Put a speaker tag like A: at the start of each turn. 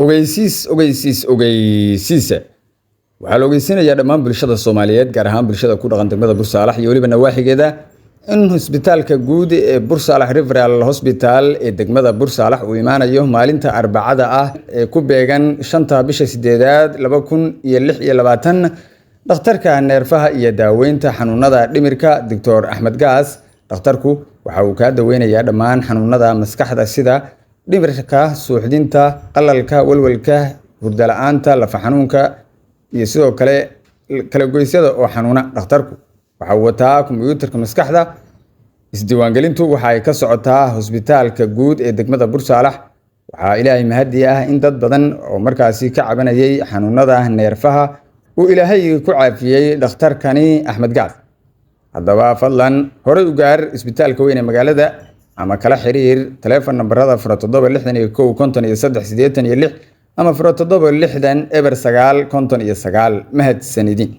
A: ogeysiisa waxaa la ogeysinayaa dhammaan bulshada Soomaaliyeed gaar ahaan bulshada ku dhaqan degmada Bursalax iyo waliba nawaaxigeeda in Hospitaalka Guud ee Bursalax Referral Hospital ee degmada Bursalax uu imaanayo maalinta Arbacada ah ee ku beegan 5 bisha 8 2026 dhakhtarka neerfaha iyo daaweynta xanuunada dhimirka Dr. Axmed Gaas. dhakhtarku waxa uu ka daweynayaa dhammaan xanuunada maskaxda sida dhimirka, suuxdinta, qalalka, walwalka, hurdo la'aanta, lafa xanuunka iyo sidoo kale kala goysyada oo xanuuna. dhakhtarku waxa uu wataa kombiyuutarka maskaxda. isdiiwaangelintu waxa ay ka socotaa Hospitaalka Guud ee degmada Bursalax. waxaa Ilaahay mahadi ah in dad badan oo markaasi ka cabanayay xanuunada neerfaha uu Ilaahay ku caafiyay dhakhtarkani Axmed Gaas. haddaba fadlan hore u gaar isbitaalka weyn ee magaalada ama kala xiriir telefoon nambarada 0761 53 86 ama 0760 eber 9 59 mahadsanidin.